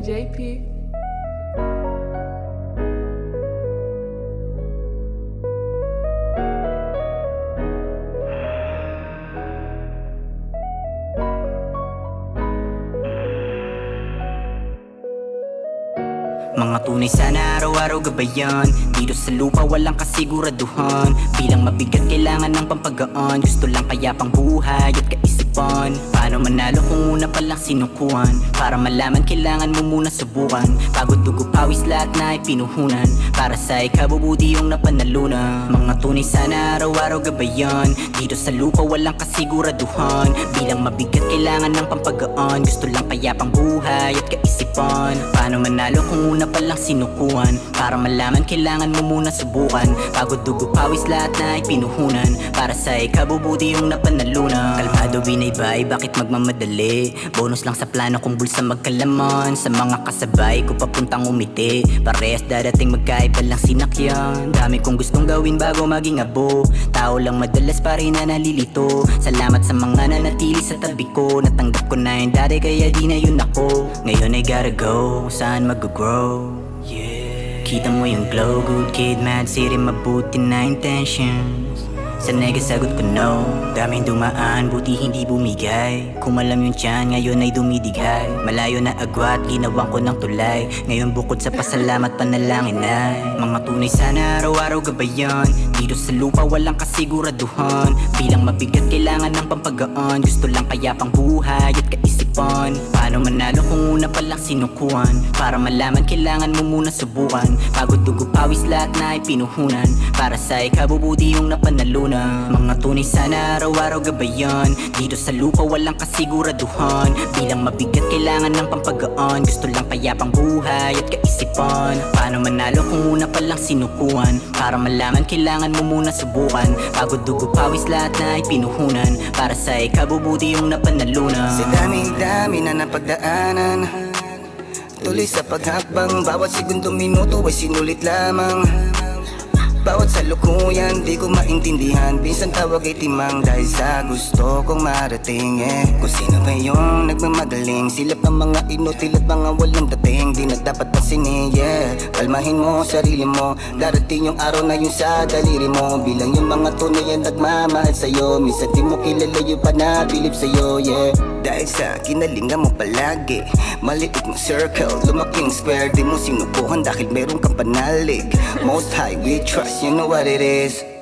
JP. Mga tunay sana araw-araw gabayan. Dito sa lupa walang kasiguraduhan. Bilang mabigat kailangan ng pampagaan. Gusto lang payapang buhay at kaisipan. Paano manalo kung una palang sinukuhan? Para malaman kailangan mo muna subukan. Pagod, dugo, pawis, lahat na ipinuhunan. Para sa ikabubuti yung napanalunan. Mga tunay sana araw-araw gabayan. Dito sa lupa walang kasiguraduhan. Bilang mabigat kailangan ng pampagaan. Gusto lang payapang buhay at kaisipan. Paano manalo kung una palang sinukuhan? Para malaman kailangan mo muna subukan. Pagod, dugo, pawis, lahat na ipinuhunan. Para sa ikabubuti yung napanalunan. Kalmado, binaybay, bakit magmamadali? Bonus lang sa plano kung bulsa magkalaman. Sa mga kasabay ko papuntang umiti. Parehas dadating magkaiba lang sinakyan. Dami kong gustong gawin bago maging abo. Tao lang madalas pa rin na nalilito. Salamat sa mga nanatili sa tabi ko. Natanggap ko na yung dati kaya di na yun ako. Ngayon I gotta go, saan mag-grow? Kita mo yung glow, good kid, mad city, mabuti na intentions. Sa nega sagot ko no, daming dumaan, buti hindi bumigay. Kumalam yung tiyan, ngayon ay dumidigay. Malayo na agwat, ginawang ko ng tulay. Ngayon bukod sa pasalamat, panalangin ay mga tunay sana araw-araw gabayan. Dito sa lupa walang kasiguraduhan. Bilang mabigat kailangan ng pampagaan. Gusto lang payapang buhay at kaisipan. Paano manalo kung una palang sinukuhan? Para malaman kailangan mo muna subukan. Pagod, dugo, pawis, lahat na ipinuhunan. Para sa ikabubuti yung napanalunan. Mga tunay sana araw-araw gabayan. Dito sa lupa walang kasiguraduhan. Bilang mabigat kailangan ng pampagaan. Gusto lang payapang buhay at kaisipan. Paano manalo kung una palang sinukuhan? Para malaman kailangan mo muna subukan. Pagod, dugo, pawis, lahat na ipinuhunan. Para sa ikabubuti yung napanalunan. Sa daming-dami na napagdaanan, tuloy sa paghakbang, bawat segundo, minuto ay sinulit lamang. Bawat salukuyan, di ko maintindihan. Minsan tawag ay timang dahil sa gusto kong marating Kung sino ba yung nagmamagaling, silap ng mga inutil at mga walang dating. Di na dapat pasingin, Kalmahin mo sarili mo, darating yung araw na yun sa daliri mo. Bilang yung mga tunay yan nagmamahal sa'yo. Minsan di mo kilala yung panabilib sa'yo, Dahil sa kinalinga mo palagi, maliit mo circle, lumaking square. Di mo sinubukan dahil meron kang panalig. Most high we trust, you know what it is.